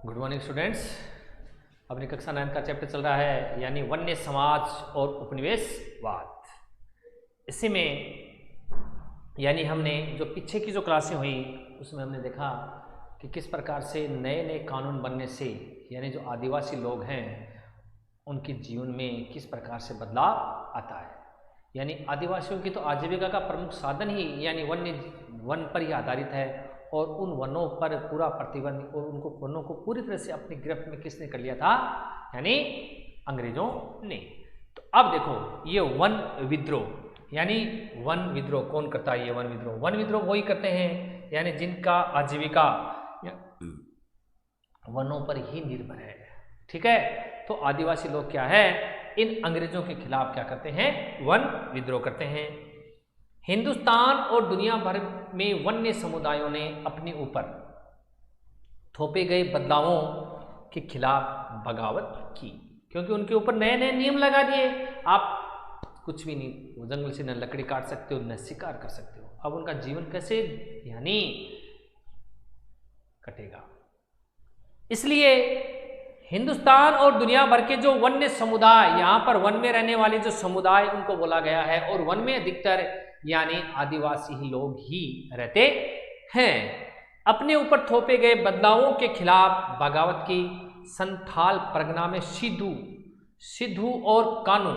Good morning students. अपनी कक्षा 9 का चैप्टर चल रहा है यानी वन्य समाज और उपनिवेशवाद। इसी में यानी हमने जो पीछे की जो क्लासें हुई उसमें हमने देखा कि किस प्रकार से नए नए कानून बनने से यानी जो आदिवासी लोग हैं उनके जीवन में किस प्रकार से बदलाव आता है। यानी आदिवासियों की तो आजीविका का प्रमुख साधन ही यानी वन पर ही आधारित है और उन वनों पर पूरा प्रतिबंध और उनको वनों को पूरी तरह से अपनी गिरफ्त में किसने कर लिया था, यानी अंग्रेजों ने। तो अब देखो ये वन विद्रोह यानी वन विद्रोह कौन करता है? ये वन विद्रोह वही करते हैं यानी जिनका आजीविका वनों पर ही निर्भर है। ठीक है, तो आदिवासी लोग क्या है, इन अंग्रेजों के खिलाफ क्या करते हैं? वन विद्रोह करते हैं। हिंदुस्तान और दुनिया भर में वन्य समुदायों ने अपने ऊपर थोपे गए बदलावों के खिलाफ बगावत की, क्योंकि उनके ऊपर नए नए नियम लगा दिए। आप कुछ भी नहीं, वो जंगल से न लकड़ी काट सकते हो न शिकार कर सकते हो। अब उनका जीवन कैसे यानी कटेगा? इसलिए हिंदुस्तान और दुनिया भर के जो वन्य समुदाय, यहाँ पर वन में रहने वाले जो समुदाय उनको बोला गया है, और वन में अधिकतर यानी आदिवासी ही लोग ही रहते हैं, अपने ऊपर थोपे गए बदलावों के खिलाफ बगावत की। संथाल परगना में सिद्धू और कानू,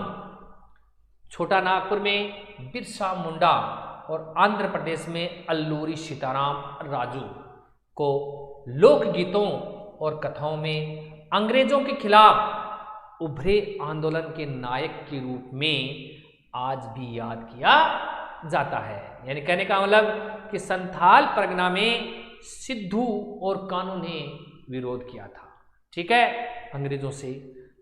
छोटा नागपुर में बिरसा मुंडा और आंध्र प्रदेश में अल्लूरी सीताराम राजू को लोकगीतों और कथाओं में अंग्रेजों के खिलाफ उभरे आंदोलन के नायक के रूप में आज भी याद किया जाता है। यानी कहने का मतलब कि संथाल परगना में सिद्धू और कानू ने विरोध किया था। ठीक है, अंग्रेजों से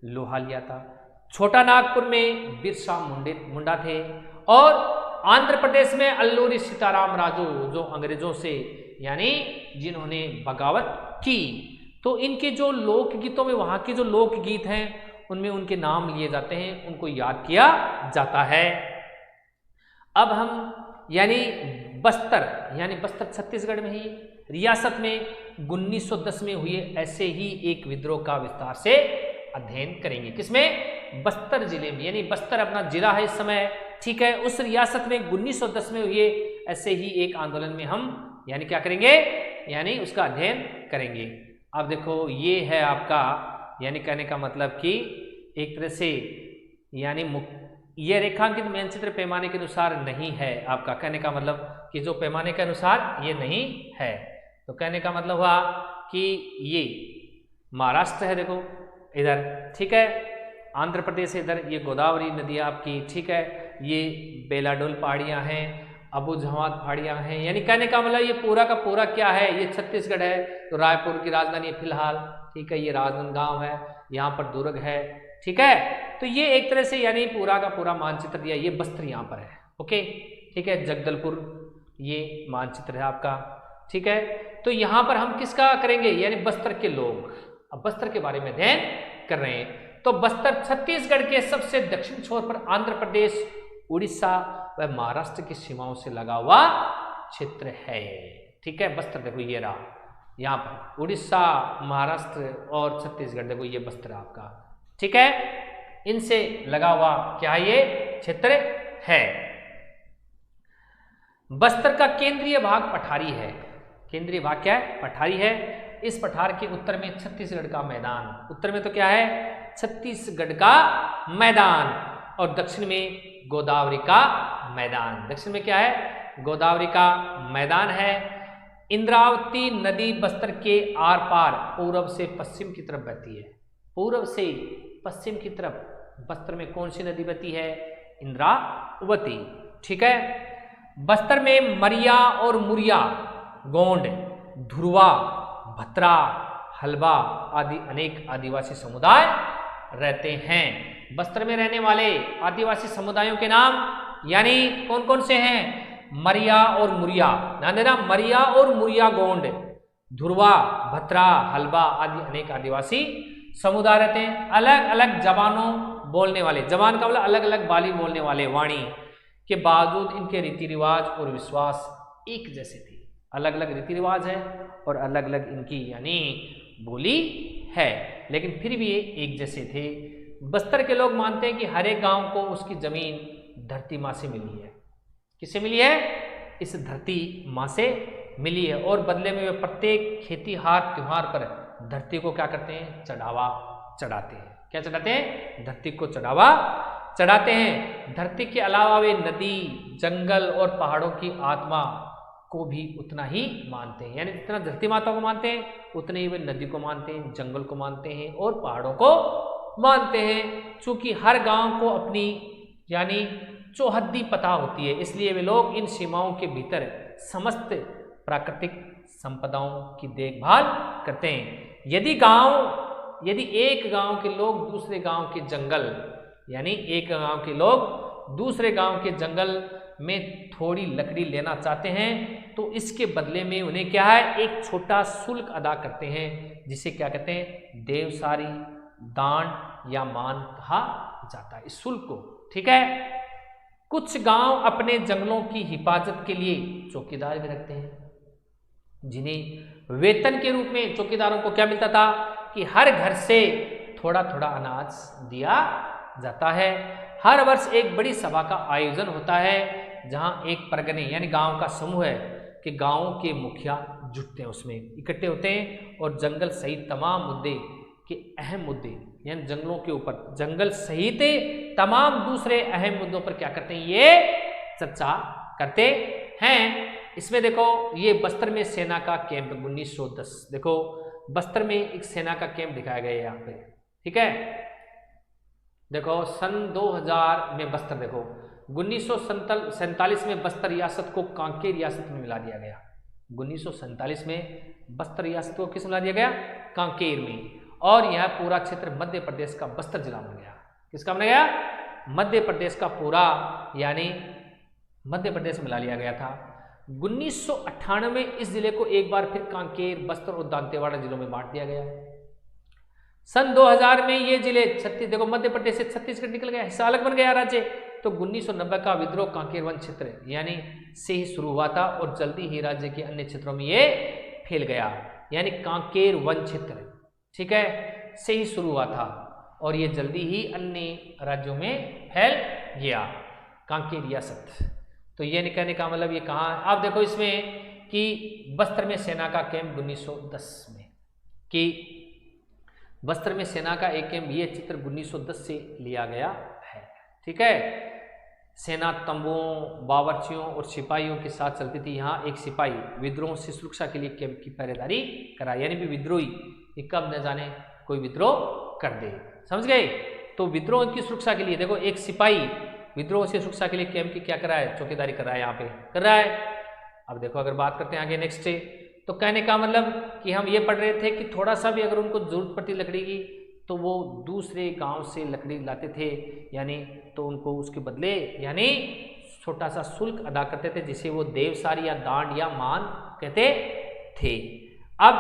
लोहा लिया था। छोटा नागपुर में बिरसा मुंडा थे और आंध्र प्रदेश में अल्लूरी सीताराम राजू जो अंग्रेजों से यानी जिन्होंने बगावत की। तो इनके जो लोकगीतों में, वहाँ के जो लोकगीत हैं उनमें उनके नाम लिए जाते हैं, उनको याद किया जाता है। अब हम यानी बस्तर छत्तीसगढ़ में ही रियासत में 1910 में हुए ऐसे ही एक विद्रोह का विस्तार से अध्ययन करेंगे। किसमें? बस्तर जिले में, यानी बस्तर अपना जिला है इस समय। ठीक है, उस रियासत में 1910 में हुए ऐसे ही एक आंदोलन में हम यानी क्या करेंगे, यानी उसका अध्ययन करेंगे। अब देखो ये है आपका यानी कहने का मतलब कि एक तरह से यानी ये रेखांकित मानचित्र पैमाने के अनुसार नहीं है आपका, कहने का मतलब कि जो पैमाने के अनुसार ये नहीं है। तो कहने का मतलब हुआ कि ये महाराष्ट्र है, देखो इधर। ठीक है, आंध्र प्रदेश है इधर, ये गोदावरी नदी आपकी। ठीक है, ये बेलाडोल पहाड़ियाँ हैं, अबू झमात पहाड़ियाँ हैं। यानी कहने का मतलब ये पूरा का पूरा क्या है, ये छत्तीसगढ़ है। तो रायपुर की राजधानी फिलहाल, ठीक है, ये राजनांदगांव है, यहाँ पर दुर्ग है। ठीक है, तो ये एक तरह से यानी पूरा का पूरा मानचित्र दिया। ये बस्तर यहाँ पर है। ओके, ठीक है, जगदलपुर ये मानचित्र है आपका। ठीक है, तो यहाँ पर हम किसका करेंगे, यानी बस्तर के लोग। अब बस्तर के बारे में अध्ययन कर रहे हैं। तो बस्तर छत्तीसगढ़ के सबसे दक्षिण छोर पर आंध्र प्रदेश, उड़ीसा व महाराष्ट्र की सीमाओं से लगा हुआ क्षेत्र है। ठीक है, बस्तर देखो ये रहा, यहाँ पर उड़ीसा, महाराष्ट्र और छत्तीसगढ़, देखो ये बस्तर आपका। ठीक है, इनसे लगा हुआ क्या ये क्षेत्र है। बस्तर का केंद्रीय भाग पठारी है। केंद्रीय भाग क्या है? पठारी है। इस पठार के उत्तर में छत्तीसगढ़ का मैदान, उत्तर में तो क्या है? छत्तीसगढ़ का मैदान, और दक्षिण में गोदावरी का मैदान। दक्षिण में क्या है? गोदावरी का मैदान है। इंद्रावती नदी बस्तर के आर पार पूर्व से पश्चिम की तरफ बहती है। पूर्व से पश्चिम की तरफ बस्तर में कौन सी नदी बहती है? इंद्रावती। ठीक है, बस्तर में मरिया और मुरिया, गोंड, धुरवा, भत्रा, हलबा आदि अनेक आदिवासी समुदाय रहते हैं। बस्तर में रहने वाले आदिवासी समुदायों के नाम यानी कौन कौन से हैं? मरिया और मुरिया, ध्यान देना, मरिया और मुरिया गोंड, धुरवा, भत्रा, हलबा आदि अनेक आदिवासी समुदाय रहते हैं। अलग अलग जबानों बोलने वाले, जबान का मतलब अलग अलग बोली बोलने वाले, वाणी के बावजूद इनके रीति रिवाज और विश्वास एक जैसे थे। अलग अलग रीति रिवाज है और अलग अलग इनकी यानी बोली है, लेकिन फिर भी ये एक जैसे थे। बस्तर के लोग मानते हैं कि हर एक गांव को उसकी जमीन धरती माँ से मिली है। किससे मिली है? इस धरती माँ से मिली है, और बदले में वे प्रत्येक खेती हार त्योहार पर धरती को क्या करते हैं? चढ़ावा चढ़ाते हैं। क्या चढ़ाते हैं? धरती को चढ़ावा चढ़ाते हैं। धरती के अलावा वे नदी, जंगल और पहाड़ों की आत्मा को भी उतना ही मानते हैं। यानी जितना धरती माता को मानते हैं उतने ही वे नदी को मानते हैं, जंगल को मानते हैं और पहाड़ों को मानते हैं। चूंकि हर गांव को अपनी यानी चौहद्दी पता होती है, इसलिए वे लोग इन सीमाओं के भीतर समस्त प्राकृतिक संपदाओं की देखभाल करते हैं। यदि एक गांव के लोग दूसरे गांव के जंगल, यानी एक गांव के लोग दूसरे गांव के जंगल में थोड़ी लकड़ी लेना चाहते हैं तो इसके बदले में उन्हें क्या है? एक छोटा शुल्क अदा करते हैं, जिसे क्या कहते हैं? देवसारी, दान या मान कहा जाता है इस शुल्क को। ठीक है। कुछ गांव अपने जंगलों की हिफाजत के लिए चौकीदार भी रखते हैं, जिन्हें वेतन के रूप में चौकीदारों को क्या मिलता था कि हर घर से थोड़ा थोड़ा अनाज दिया जाता है। हर वर्ष एक बड़ी सभा का आयोजन होता है, जहां एक परगने यानी गांव का समूह है कि गांव के मुखिया जुटते हैं, उसमें इकट्ठे होते हैं और जंगल सहित तमाम मुद्दे के अहम मुद्दे, यानी जंगलों के ऊपर, जंगल सहित तमाम दूसरे अहम मुद्दों पर क्या करते हैं? ये चर्चा करते हैं। इसमें देखो ये बस्तर में सेना का कैंप 1910, देखो बस्तर में एक सेना का कैंप दिखाया गया है यहाँ पे। ठीक है। देखो सन 2000 में बस्तर, देखो 1947 में बस्तर रियासत को कांकेर रियासत में मिला दिया गया। 1947 में बस्तर रियासत को किस मिला दिया गया? कांकेर में। और यह पूरा क्षेत्र मध्य प्रदेश का बस्तर जिला बन गया। किसका बन गया? मध्य प्रदेश का पूरा, यानी मध्य प्रदेश में मिला लिया गया था। 1998 में इस जिले को एक बार फिर कांकेर, बस्तर और दांतेवाड़ा जिलों में बांट दिया गया। सन 2000 में ये जिले छत्तीस, देखो मध्य प्रदेश से छत्तीसगढ़ निकल गया, हिस्सा अलग बन गया राज्य। तो 1990 का विद्रोह कांकेर वन क्षेत्र यानी से ही शुरू हुआ था और जल्दी ही राज्य के अन्य क्षेत्रों में ये फैल गया। यानी कांकेर वन क्षेत्र, ठीक है, से ही शुरू हुआ था और ये जल्दी ही अन्य राज्यों में फैल गया, कांकेर रियासत। तो ये कहने का मतलब ये कहाँ, आप देखो इसमें कि बस्तर में सेना का कैंप 1910 में, कि बस्तर में सेना का एक कैंप, ये चित्र 1910 से लिया गया है। ठीक है। सेना तंबुओं, बावर्चियों और सिपाहियों के साथ चलती थी। यहाँ एक सिपाही विद्रोह से सुरक्षा के लिए कैंप की पहरेदारी करा, यानी भी विद्रोही कब न जाने कोई विद्रोह कर दे, समझ गए। तो विद्रोह की सुरक्षा के लिए देखो एक सिपाही विद्रोह से सुरक्षा के लिए कैंप की क्या कर रहा है? चौकीदारी कर रहा है, यहाँ पे कर रहा है। अब देखो अगर बात करते हैं आगे नेक्स्ट, तो कहने का मतलब कि हम ये पढ़ रहे थे कि थोड़ा सा भी अगर उनको जरूरत पड़ती लकड़ी की तो वो दूसरे गांव से लकड़ी लाते थे, यानी तो उनको उसके बदले यानी छोटा सा शुल्क अदा करते थे, जिसे वो देवसारी या दांड या मान कहते थे। अब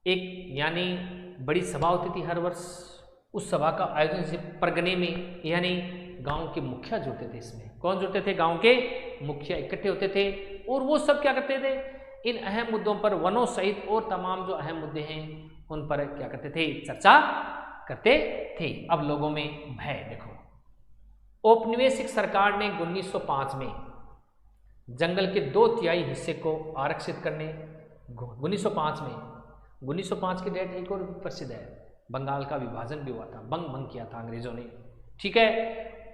एक यानी बड़ी सभा होती थी हर वर्ष, उस सभा का आयोजन से परगने में यानी गांव के मुखिया जुड़ते थे। इसमें कौन जुड़ते थे? गांव के मुखिया इकट्ठे होते थे और वो सब क्या करते थे? इन अहम मुद्दों पर, वनों सहित और तमाम जो अहम मुद्दे हैं उन पर क्या करते थे? चर्चा करते थे। अब लोगों में भय देखो, औपनिवेशिक सरकार ने 1905 में जंगल के 2/3 हिस्से को आरक्षित करने, 1905 में, 1905 की डेट एक और प्रसिद्ध है, बंगाल का विभाजन भी हुआ था, भंग किया था अंग्रेजों ने। ठीक है।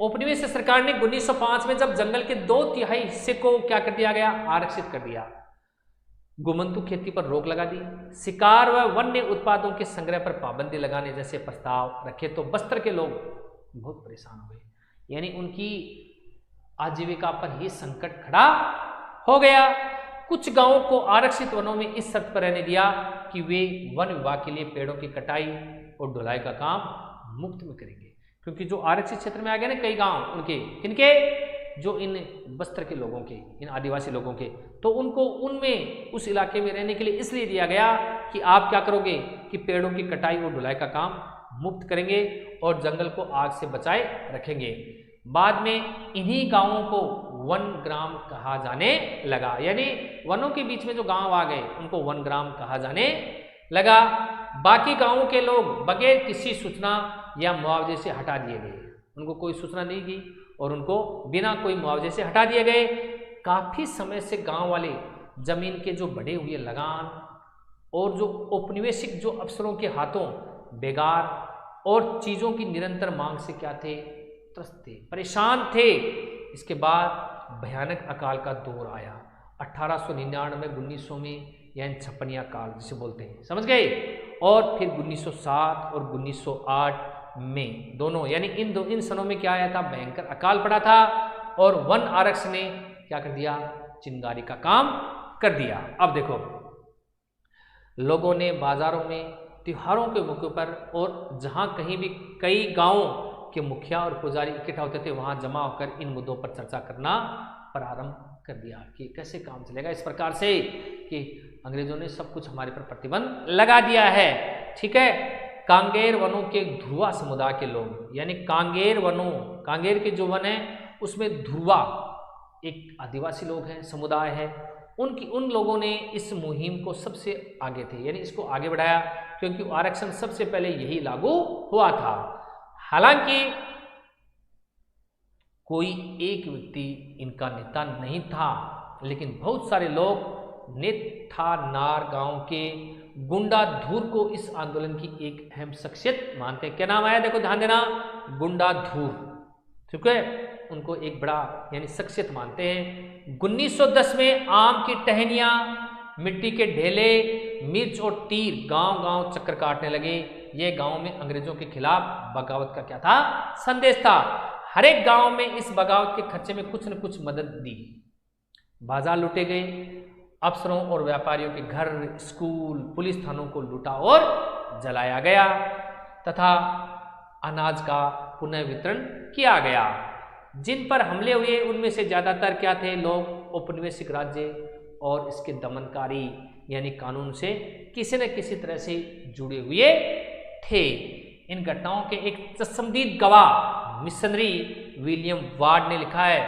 औपनिवेशिक सरकार ने 1905 में जब जंगल के 2/3 हिस्से को क्या कर दिया गया? आरक्षित कर दिया। गोमंतु खेती पर रोक लगा दी, शिकार व वन्य उत्पादों के संग्रह पर पाबंदी लगाने जैसे प्रस्ताव रखे, तो बस्तर के लोग बहुत परेशान हो गए, यानी उनकी आजीविका पर यह संकट खड़ा हो गया। कुछ गांवों को आरक्षित वनों में इस शर्त पर रहने दिया कि वे वन विभाग के लिए पेड़ों की कटाई और ढुलाई का काम मुफ्त में करेंगे, क्योंकि जो आरक्षित क्षेत्र में आ गए ना कई गांव, उनके किनके, जो इन बस्तर के लोगों के, इन आदिवासी लोगों के, तो उनको उनमें उस इलाके में रहने के लिए इसलिए दिया गया कि आप क्या करोगे कि पेड़ों की कटाई और ढुलाई का काम मुफ्त करेंगे और जंगल को आग से बचाए रखेंगे। बाद में इन्हीं गांवों को वन ग्राम कहा जाने लगा, यानी वनों के बीच में जो गांव आ गए उनको वन ग्राम कहा जाने लगा। बाकी गांवों के लोग बगैर किसी सूचना या मुआवजे से हटा दिए गए। उनको कोई सूचना नहीं की और उनको बिना कोई मुआवजे से हटा दिए गए। काफी समय से गांव वाले जमीन के जो बढ़े हुए लगान और जो औपनिवेशिक जो अफसरों के हाथों बेगार और चीजों की निरंतर मांग से क्या थे, त्रस्त थे, परेशान थे। इसके बाद भयानक अकाल का दौर आया 1899 1900 में, यानी छप्पनिया काल जिसे बोलते हैं, समझ गए। और फिर 1907 और 1908 में दोनों यानी इन सनों में क्या आया था, भयंकर अकाल पड़ा था और वन आरक्षण ने क्या कर दिया, चिंगारी का काम कर दिया। अब देखो, लोगों ने बाजारों में त्योहारों के मौके पर और जहां कहीं भी कई गांवों के मुखिया और पुजारी इकट्ठा होते थे वहां जमा होकर इन मुद्दों पर चर्चा करना प्रारंभ कर दिया कि कैसे काम चलेगा इस प्रकार से कि अंग्रेजों ने सब कुछ हमारे पर प्रतिबंध लगा दिया है। ठीक है। कांगेर वनों के ध्रुवा समुदाय के लोग, यानी कांगेर वनों, कांगेर के जो वन है उसमें ध्रुवा एक आदिवासी लोग हैं, समुदाय है, उन लोगों ने इस मुहिम को सबसे आगे थे, यानी इसको आगे बढ़ाया क्योंकि आरक्षण सबसे पहले यही लागू हुआ था। हालांकि कोई एक व्यक्ति इनका नेता नहीं था, लेकिन बहुत सारे लोग नेथा नार गांव के गुंडा धूर को इस आंदोलन की एक अहम शख्सियत मानते हैं। क्या नाम आया, देखो ध्यान देना, गुंडा धूर। ठीक है, उनको एक बड़ा यानी शख्सियत मानते हैं। 1910 में आम की टहनियां, मिट्टी के ढेले, मिर्च और तीर गांव गांव चक्कर काटने लगे। ये गांव में अंग्रेजों के खिलाफ बगावत का क्या था, संदेश था। हर एक गांव में इस बगावत के खर्चे में कुछ न कुछ मदद दी। बाजार लूटे गए, अफसरों और व्यापारियों के घर, स्कूल, पुलिस थानों को लूटा और जलाया गया तथा अनाज का पुनः वितरण किया गया। जिन पर हमले हुए उनमें से ज्यादातर क्या थे, लोग औपनिवेशिक राज्य और इसके दमनकारी यानी कानून से किसी न किसी तरह से जुड़े हुए थे। इन घटनाओं के एक चश्मदीद गवाह मिशनरी विलियम वार्ड ने लिखा है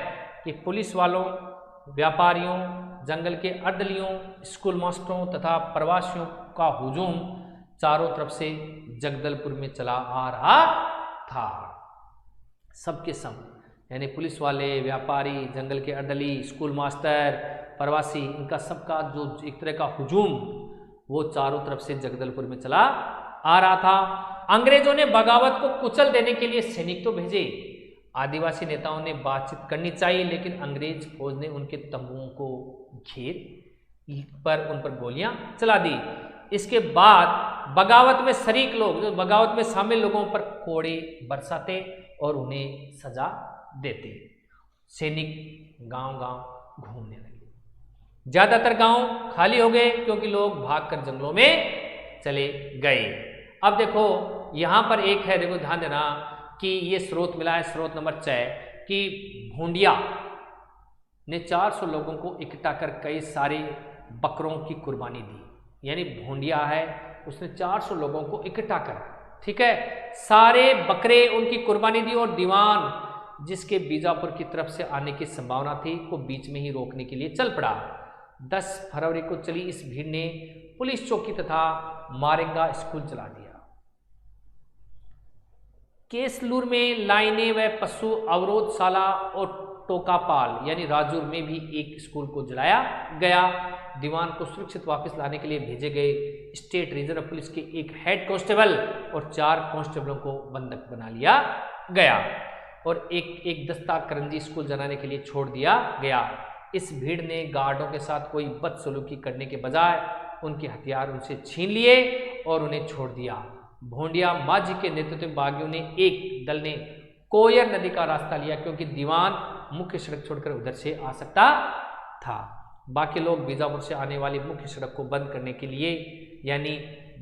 कि पुलिस वालों, व्यापारियों, जंगल के अर्दलियों, स्कूल मास्टरों तथा प्रवासियों का हुजूम चारों तरफ से जगदलपुर में चला आ रहा था। सबके सब यानी पुलिस वाले, व्यापारी, जंगल के अर्दली, स्कूल मास्टर, प्रवासी, इनका सबका जो एक तरह का हुजूम वो चारों तरफ से जगदलपुर में चला आ रहा था। अंग्रेजों ने बगावत को कुचल देने के लिए सैनिक तो भेजे, आदिवासी नेताओं ने बातचीत करनी चाहिए, लेकिन अंग्रेज फौज ने उनके तंबुओं को घेर पर उन पर गोलियां चला दी। इसके बाद बगावत में शरीक लोग, बगावत में शामिल लोगों पर कोड़े बरसाते और उन्हें सजा देते। सैनिक गांव गांव घूमने लगे। ज्यादातर गांव खाली हो गए क्योंकि लोग भागकर जंगलों में चले गए। अब देखो यहां पर एक है, देखो ध्यान देना कि ये स्रोत मिला है, स्रोत नंबर 6 कि भूंडिया ने 400 लोगों को इकट्ठा कर कई सारे बकरों की कुर्बानी दी। यानी भूंडिया है, उसने 400 लोगों को इकट्ठा कर, ठीक है, सारे बकरे उनकी कुर्बानी दी और दीवान जिसके बीजापुर की तरफ से आने की संभावना थी को बीच में ही रोकने के लिए चल पड़ा। 10 फरवरी को चली इस भीड़ ने पुलिस चौकी तथा मारेंगा स्कूल जला दिया। केसलूर में लाइने व पशु अवरोधशाला और टोकापाल यानी राजूर में भी एक स्कूल को जलाया गया। दीवान को सुरक्षित वापस लाने के लिए भेजे गए स्टेट रिजर्व पुलिस के एक हेड कांस्टेबल और 4 कांस्टेबलों को बंधक बना लिया गया और एक दस्ता करंजी स्कूल जलाने के लिए छोड़ दिया गया। इस भीड़ ने गार्डों के साथ कोई बदसलूकी करने के बजाय उनके हथियार उनसे छीन लिए और उन्हें छोड़ दिया। भोंडिया माझी के नेतृत्व में बागियों ने एक दल ने कोयर नदी का रास्ता लिया क्योंकि दीवान मुख्य सड़क छोड़कर उधर से आ सकता था। बाकी लोग बीजापुर से आने वाली मुख्य सड़क को बंद करने के लिए यानी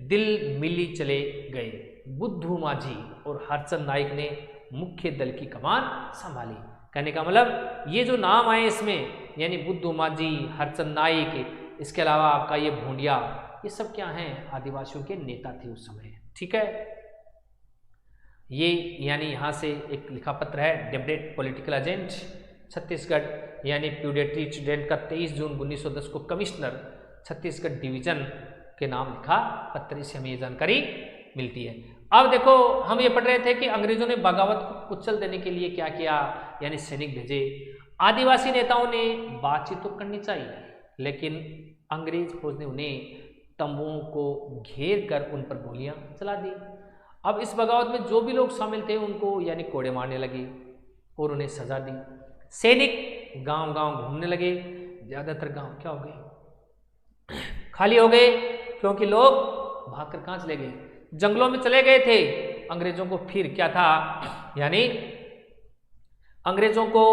दिल मिली चले गए। बुद्धू माझी और हरचंद नाइक ने मुख्य दल की कमान संभाली। कहने का मतलब ये जो नाम आए इसमें यानी बुद्धू माझी, हरचंद नाइक, इसके अलावा आपका ये भूंडिया, ये सब क्या हैं, आदिवासियों के नेता थे उस समय। ठीक है, ये यानी यहाँ से एक लिखा पत्र है डेब्डेट पॉलिटिकल एजेंट छत्तीसगढ़ यानी प्यूडेटरी स्टूडेंट का 23 जून 1910 को कमिश्नर छत्तीसगढ़ डिवीजन के नाम लिखा पत्र से हमें ये जानकारी मिलती है। अब देखो हम ये पढ़ रहे थे कि अंग्रेजों ने बगावत को कुचल देने के लिए क्या किया, यानी सैनिक भेजे। आदिवासी नेताओं ने बातचीत तो करनी चाहिए, लेकिन अंग्रेज फौज ने उन्हें तंबुओं को घेर कर उन पर गोलियां चला दी। अब इस बगावत में जो भी लोग शामिल थे उनको यानी कोड़े मारने लगे और उन्हें सजा दी। सैनिक गांव गांव घूमने लगे। ज्यादातर गांव क्या हो गए, खाली हो गए, क्योंकि लोग भागकर कहां चले गए, जंगलों में चले गए थे। अंग्रेजों को फिर क्या था, यानी अंग्रेजों को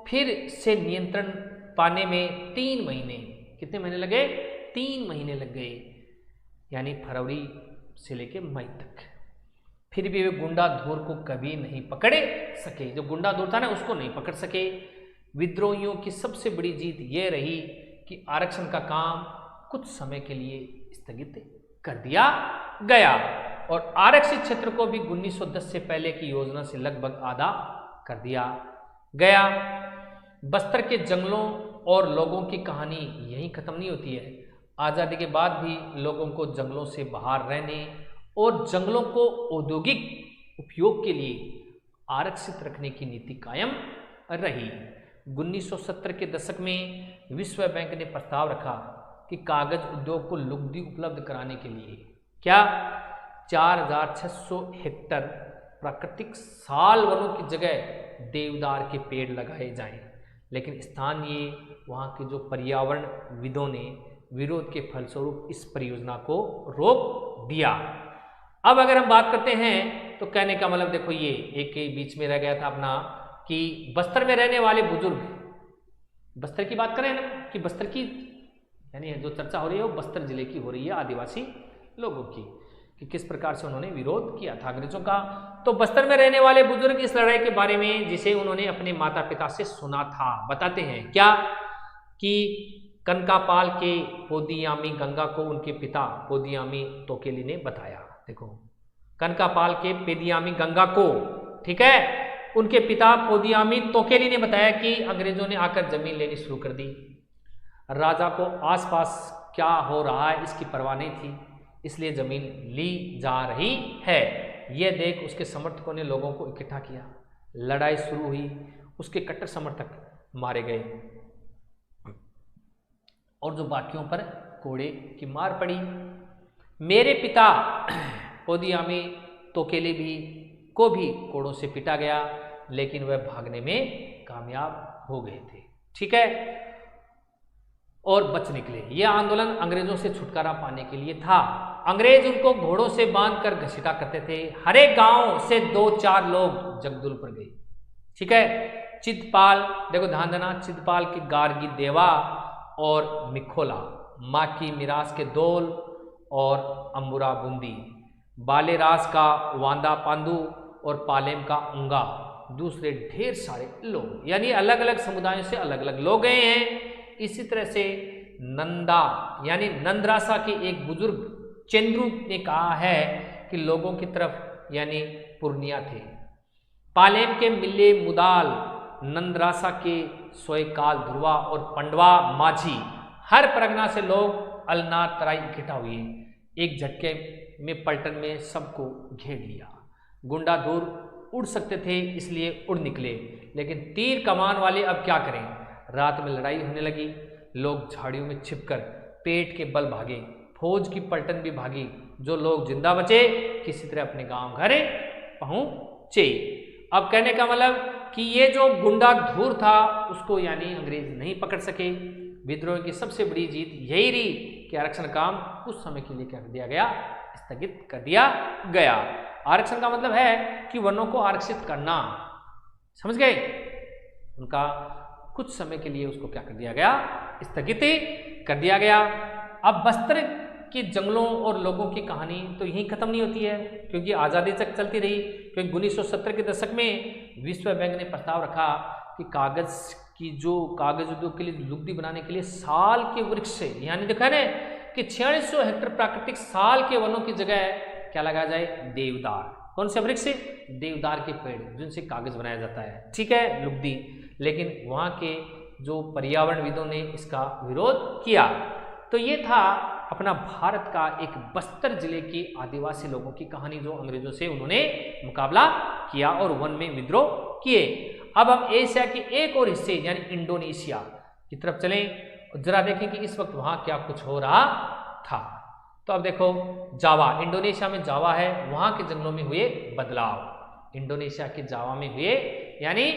फिर से नियंत्रण पाने में 3 महीने, कितने महीने लगे, 3 महीने लग गए, यानी फरवरी से लेके मई तक। फिर भी वे गुंडा धूर को कभी नहीं पकड़ सके। जो गुंडा धूर था ना उसको नहीं पकड़ सके। विद्रोहियों की सबसे बड़ी जीत ये रही कि आरक्षण का काम कुछ समय के लिए स्थगित कर दिया गया और आरक्षित क्षेत्र को भी 1910 से पहले की योजना से लगभग आधा कर दिया गया। बस्तर के जंगलों और लोगों की कहानी यहीं खत्म नहीं होती है। आज़ादी के बाद भी लोगों को जंगलों से बाहर रहने और जंगलों को औद्योगिक उपयोग के लिए आरक्षित रखने की नीति कायम रही। 1970 के दशक में विश्व बैंक ने प्रस्ताव रखा कि कागज उद्योग को लुगदी उपलब्ध कराने के लिए क्या 4600 हेक्टर प्राकृतिक साल वनों की जगह देवदार के पेड़ लगाए जाएं, लेकिन स्थानीय वहाँ के जो पर्यावरणविदों ने विरोध के फलस्वरूप इस परियोजना को रोक दिया। अब अगर हम बात करते हैं तो कहने का मतलब देखो ये एक के बीच में रह गया था अपना कि बस्तर में रहने वाले बुजुर्ग, बस्तर की बात करें ना कि बस्तर की यानी जो चर्चा हो रही है वो बस्तर जिले की हो रही है, आदिवासी लोगों की, कि किस प्रकार से उन्होंने विरोध किया था अंग्रेजों का। तो बस्तर में रहने वाले बुजुर्ग इस लड़ाई के बारे में जिसे उन्होंने अपने माता पिता से सुना था बताते हैं क्या कि कनकापाल के पोदियामी गंगा को उनके पिता पोदियामी तोकेली ने बताया। देखो कनकापाल के पेदियामी गंगा को, ठीक है, उनके पिता पोदियामी तोकेली ने बताया कि अंग्रेजों ने आकर जमीन लेनी शुरू कर दी। राजा को आसपास क्या हो रहा है इसकी परवाह नहीं थी, इसलिए जमीन ली जा रही है। यह देख उसके समर्थकों ने लोगों को इकट्ठा किया। लड़ाई शुरू हुई, उसके कट्टर समर्थक मारे गए और जो बाकियों पर कोड़े की मार पड़ी। मेरे पिता पोदियामी तोकेली को भी कोड़ों से पीटा गया, लेकिन वह भागने में कामयाब हो गए थे, ठीक है, और बच निकले। यह आंदोलन अंग्रेजों से छुटकारा पाने के लिए था। अंग्रेज उनको घोड़ों से बांधकर घसीटा करते थे। हर एक गांव से 2-4 लोग जगदलपुर गए, ठीक है। चितपाल, देखो ध्यान देना, चितपाल की गार्गी देवा और मिखोला, माँ की मिरास के दोल और अंबुरा बूंदी, बालेरास का वांदा पांडू और पालेम का उंगा, दूसरे ढेर सारे लोग, यानी अलग अलग समुदायों से अलग अलग लोग गए हैं। इसी तरह से नंदा यानी नंदरासा के एक बुजुर्ग चंद्रू ने कहा है कि लोगों की तरफ यानी पूर्णिया थे। पालेम के मिल्ले मुदाल, नंदरासा के सोयकाल ध्रुवा और पंडवा माझी, हर परगना से लोग अलनार तराई इकट्ठा हुए। एक झटके में पलटन में सबको घेर लिया। गुंडा दूर उड़ सकते थे इसलिए उड़ निकले, लेकिन तीर कमान वाले अब क्या करें। रात में लड़ाई होने लगी। लोग झाड़ियों में छिपकर पेट के बल भागे। फौज की पलटन भी भागी। जो लोग जिंदा बचे किसी तरह अपने गांव घर पहुंचे। अब कहने का मतलब कि ये जो गुंडा धूर था उसको यानी अंग्रेज नहीं पकड़ सके। विद्रोह की सबसे बड़ी जीत यही रही कि आरक्षण काम कुछ समय के लिए क्या कर दिया गया, स्थगित कर दिया गया। आरक्षण का मतलब है कि वनों को आरक्षित करना, समझ गए, उनका कुछ समय के लिए उसको क्या कर दिया गया, स्थगित कर दिया गया। अब बस्तर के जंगलों और लोगों की कहानी तो यहीं खत्म नहीं होती है, क्योंकि आज़ादी तक चलती रही। क्योंकि 1970 के दशक में विश्व बैंक ने प्रस्ताव रखा कि कागज उद्योग के लिए लुगदी बनाने के लिए साल के वृक्ष से, यानी देखा ना कि 4600 हेक्टर प्राकृतिक साल के वनों की जगह क्या लगाया जाए, देवदार। कौन से वृक्ष से, देवदार के पेड़, जिनसे कागज बनाया जाता है, ठीक है, लुगदी। लेकिन वहाँ के जो पर्यावरणविदों ने इसका विरोध किया। तो ये था अपना भारत का एक बस्तर जिले के आदिवासी लोगों की कहानी, जो अंग्रेजों से उन्होंने मुकाबला किया और वन में विद्रोह किए। अब हम एशिया के एक और हिस्से यानी इंडोनेशिया की तरफ चलें, जरा देखें कि इस वक्त वहां क्या कुछ हो रहा था। तो अब देखो, जावा, इंडोनेशिया में जावा है, वहां के जंगलों में हुए बदलाव। इंडोनेशिया के जावा में हुए यानी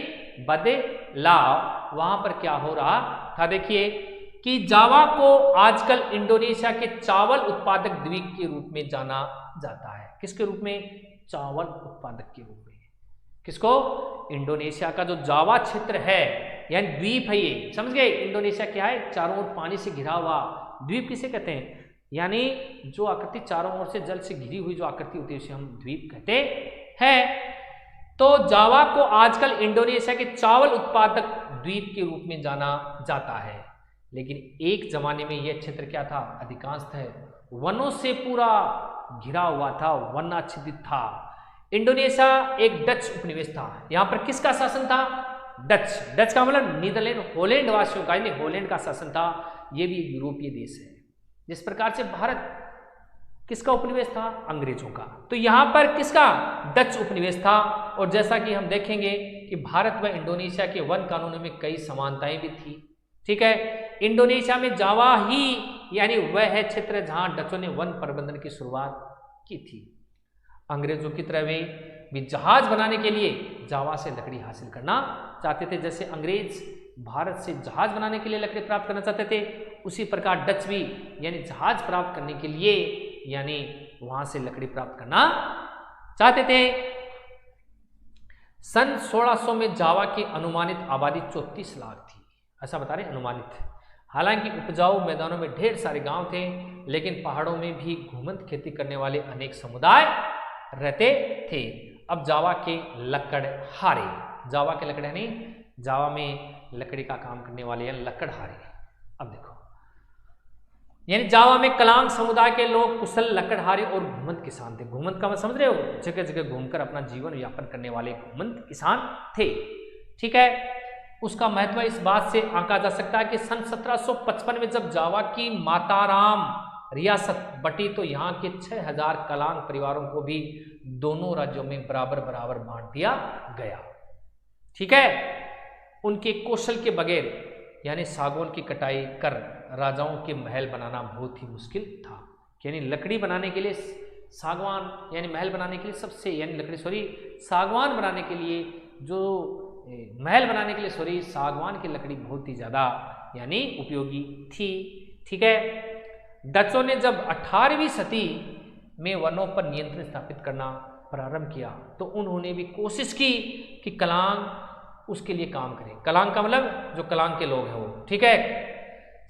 बदलाव, वहां पर क्या हो रहा था। देखिए कि जावा को आजकल इंडोनेशिया के चावल उत्पादक द्वीप के रूप में जाना जाता है। किसके रूप में? चावल उत्पादक के रूप में। किसको? इंडोनेशिया का जो जावा क्षेत्र है यानी द्वीप है, ये समझ गए। इंडोनेशिया क्या है? चारों ओर पानी से घिरा हुआ द्वीप किसे कहते हैं? यानी जो आकृति चारों ओर से जल से घिरी हुई जो आकृति होती है उसे हम द्वीप कहते हैं। तो जावा को आजकल इंडोनेशिया के चावल उत्पादक द्वीप के रूप में जाना जाता है। लेकिन एक जमाने में यह क्षेत्र क्या था? अधिकांशतः वनों से पूरा घिरा हुआ था, वनाच्छादित था। इंडोनेशिया एक डच उपनिवेश था। यहां पर किसका शासन था? डच का मतलब नीदरलैंड, हॉलैंड वासियों का, यानी हॉलैंड का शासन था। यह भी एक यूरोपीय देश है। जिस प्रकार से भारत किसका उपनिवेश था? अंग्रेजों का। तो यहां पर किसका? डच उपनिवेश था। और जैसा कि हम देखेंगे कि भारत व इंडोनेशिया के वन कानूनों में कई समानताएं भी थी। ठीक है, इंडोनेशिया में जावा ही यानी वह है क्षेत्र जहां डचों ने वन प्रबंधन की शुरुआत की थी। अंग्रेजों की तरह वे भी जहाज बनाने के लिए जावा से लकड़ी हासिल करना चाहते थे। जैसे अंग्रेज भारत से जहाज बनाने के लिए लकड़ी प्राप्त करना चाहते थे, उसी प्रकार डच भी यानी जहाज प्राप्त करने के लिए यानी वहां से लकड़ी प्राप्त करना चाहते थे। सन 1600 में जावा की अनुमानित आबादी 34 लाख थी, ऐसा बता रहे अनुमानित। हालांकि उपजाऊ मैदानों में ढेर सारे गांव थे, लेकिन पहाड़ों में भी घूमंत खेती करने वाले अनेक समुदाय रहते थे। अब जावा के लकड़हारे, जावा के लकड़हारे नहीं, जावा में लकड़ी का काम करने वाले या लकड़हारे। अब देखो, यानी जावा में कलांग समुदाय के लोग कुशल लकड़हारे और घूमंत किसान थे। घूमंत का मतलब समझ रहे हो? जगह जगह घूमकर अपना जीवन यापन करने वाले घूमंत किसान थे। ठीक है, उसका महत्व इस बात से आंका जा सकता है कि सन 1755 में जब जावा की माताराम रियासत बटी तो यहाँ के 6000 कलांग परिवारों को भी दोनों राज्यों में बराबर बराबर बांट दिया गया। ठीक है, उनके कौशल के बगैर यानी सागौन की कटाई कर राजाओं के महल बनाना बहुत ही मुश्किल था। यानी लकड़ी बनाने के लिए सागवान यानी महल बनाने के लिए सबसे यानी लकड़ी सागवान बनाने के लिए जो महल बनाने के लिए सागवान की लकड़ी बहुत ही ज़्यादा यानी उपयोगी थी। ठीक है, डचों ने जब 18वीं सदी में वनों पर नियंत्रण स्थापित करना प्रारंभ किया तो उन्होंने भी कोशिश की कि कलांग उसके लिए काम करें। कलांग का मतलब जो कलांग के लोग हैं वो। ठीक है,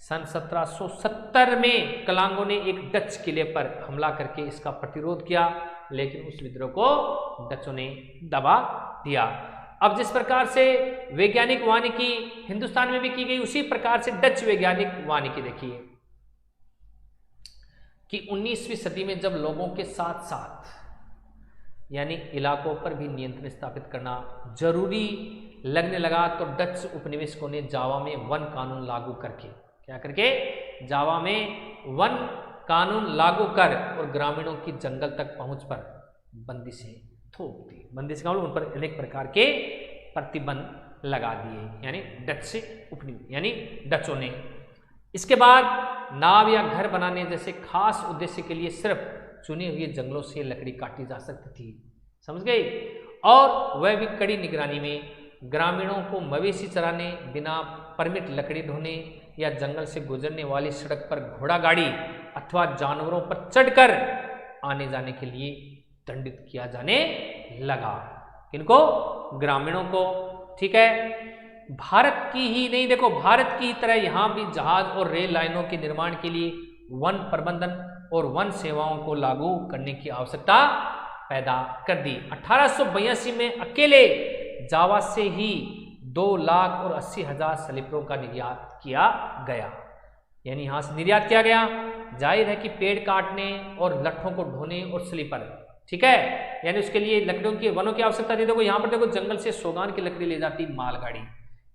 सन 1770 में कलांगों ने एक डच किले पर हमला करके इसका प्रतिरोध किया, लेकिन उस विद्रोह को डचों ने दबा दिया। अब जिस प्रकार से वैज्ञानिक वानिकी हिंदुस्तान में भी की गई, उसी प्रकार से डच वैज्ञानिक वानिकी देखिए कि 19वीं सदी में जब लोगों के साथ साथ यानी इलाकों पर भी नियंत्रण स्थापित करना जरूरी लगने लगा तो डच उपनिवेशकों ने जावा में वन कानून लागू करके क्या करके जावा में वन कानून लागू कर और ग्रामीणों की जंगल तक पहुंच पर बंदिशें थोप दी। बंदिश का मतलब उन पर अनेक प्रकार के प्रतिबंध लगा दिए यानी डच से उपनिवेश यानी डचों ने। इसके बाद नाव या घर बनाने जैसे खास उद्देश्य के लिए सिर्फ चुने हुए जंगलों से लकड़ी काटी जा सकती थी, समझ गए। और वह भी कड़ी निगरानी में। ग्रामीणों को मवेशी चराने, बिना परमिट लकड़ी ढोने या जंगल से गुजरने वाली सड़क पर घोड़ा गाड़ी अथवा जानवरों पर चढ़कर आने जाने के लिए दंडित किया जाने लगा। किनको? ग्रामीणों को। ठीक है, भारत की ही नहीं, देखो भारत की तरह यहाँ भी जहाज और रेल लाइनों के निर्माण के लिए वन प्रबंधन और वन सेवाओं को लागू करने की आवश्यकता पैदा कर दी। 1882 में अकेले जावा से ही 2,80,000 स्लीपरों का निर्यात किया गया, यानी यहाँ से निर्यात किया गया। जाहिर है कि पेड़ काटने और लट्ठों को ढोने और स्लीपर, ठीक है, यानी उसके लिए लकड़ियों की वनों की आवश्यकता थी। देखो यहाँ पर देखो जंगल से सोगान की लकड़ी ले जाती मालगाड़ी,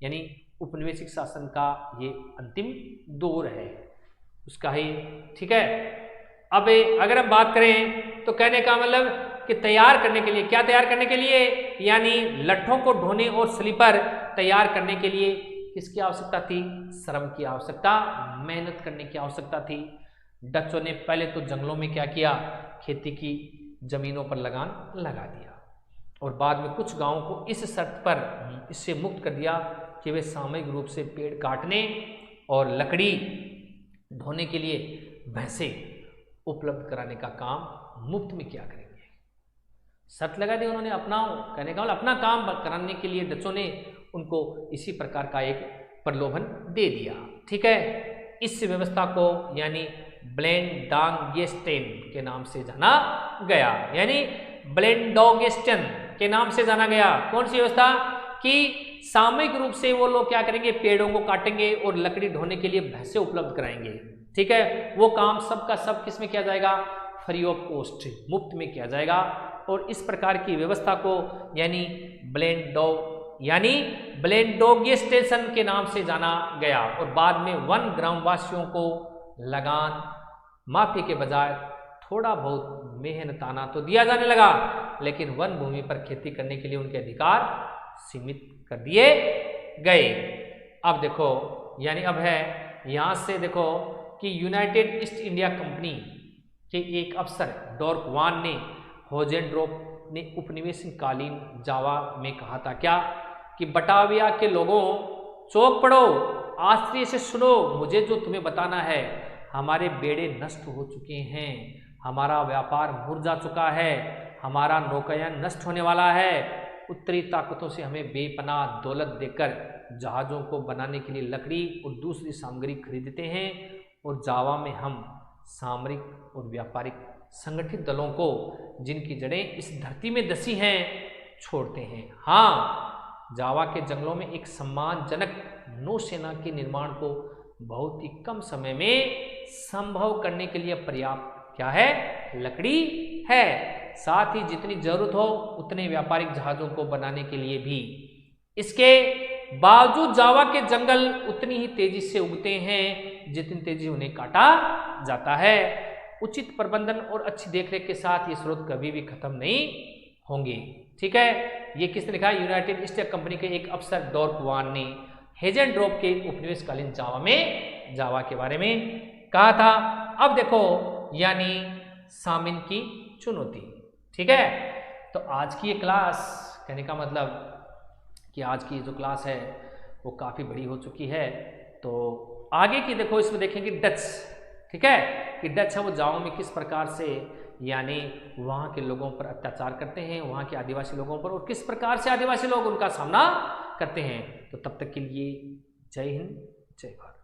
यानी उपनिवेशिक शासन का ये अंतिम दौर है। उसका ही, ठीक है। अब अगर हम बात करें तो कहने का मतलब कि तैयार करने के लिए, क्या तैयार करने के लिए, यानी लट्ठों को ढोने और स्लीपर तैयार करने के लिए किसकी आवश्यकता थी? श्रम की आवश्यकता, मेहनत करने की आवश्यकता थी। डचों ने पहले तो जंगलों में क्या किया, खेती की जमीनों पर लगान लगा दिया और बाद में कुछ गांवों को इस शर्त पर इससे मुक्त कर दिया कि वे सामूहिक रूप से पेड़ काटने और लकड़ी ढोने के लिए भैंसे उपलब्ध कराने का काम मुफ्त में किया करेंगे। शर्त लगा दी उन्होंने, अपना कहने का मतलब अपना काम कराने के लिए डचों ने उनको इसी प्रकार का एक प्रलोभन दे दिया, ठीक है। इस व्यवस्था को यानी ब्लेंडांगेस्टेन के नाम से जाना गया, यानी ब्लेंडोगेस्टन के नाम से जाना गया। कौन सी व्यवस्था? कि सामूहिक रूप से वो लोग क्या करेंगे, पेड़ों को काटेंगे और लकड़ी ढोने के लिए भैंसे उपलब्ध कराएंगे, ठीक है। वो काम सबका सब किस में किया जाएगा? फ्री ऑफ कॉस्ट, मुफ्त में किया जाएगा। और इस प्रकार की व्यवस्था को यानी ब्लेंडोगेस्टेशन के नाम से जाना गया। और बाद में वन ग्रामवासियों को लगान माफी के बजाय थोड़ा बहुत मेहनताना तो दिया जाने लगा, लेकिन वन भूमि पर खेती करने के लिए उनके अधिकार सीमित कर दिए गए। अब देखो, यानी अब है यहां से देखो कि यूनाइटेड ईस्ट इंडिया कंपनी के एक अफसर डोर्कवान ने होजेंड्रोप ने उपनिवेशिक कालीन जावा में कहा था क्या, कि बटाविया के लोगों चौक पड़ो, आश्चर्य से सुनो, मुझे जो तुम्हें बताना है। हमारे बेड़े नष्ट हो चुके हैं, हमारा व्यापार मुरझा चुका है, हमारा नौकायान नष्ट होने वाला है। उत्तरी ताकतों से हमें बेपनाह दौलत देकर जहाज़ों को बनाने के लिए लकड़ी और दूसरी सामग्री खरीदते हैं, और जावा में हम सामरिक और व्यापारिक संगठित दलों को, जिनकी जड़ें इस धरती में धसी हैं, छोड़ते हैं। हाँ, जावा के जंगलों में एक सम्मानजनक नौसेना के निर्माण को बहुत ही कम समय में संभव करने के लिए पर्याप्त क्या है? लकड़ी है। साथ ही जितनी जरूरत हो उतने व्यापारिक जहाजों को बनाने के लिए भी। इसके बावजूद जावा के जंगल उतनी ही तेजी से उगते हैं जितनी तेजी उन्हें काटा जाता है। उचित प्रबंधन और अच्छी देखरेख के साथ ये स्रोत कभी भी खत्म नहीं होंगे, ठीक है। ये किसने लिखा? यूनाइटेड ईस्ट इंडिया कंपनी के एक अफसर डोर्कवान ने हेजेंड्रोप के उपनिवेशकालीन जावा के बारे में कहा था। अब देखो, यानी सामिन की चुनौती, ठीक है। तो आज की ये क्लास, कहने का मतलब कि आज की जो क्लास है वो काफ़ी बड़ी हो चुकी है। तो आगे की देखो, इसमें देखेंगे डच, ठीक है, कि डच है वो जावा में किस प्रकार से यानी वहाँ के लोगों पर अत्याचार करते हैं, वहाँ के आदिवासी लोगों पर, और किस प्रकार से आदिवासी लोग उनका सामना करते हैं। तो तब तक के लिए जय हिंद, जय भारत।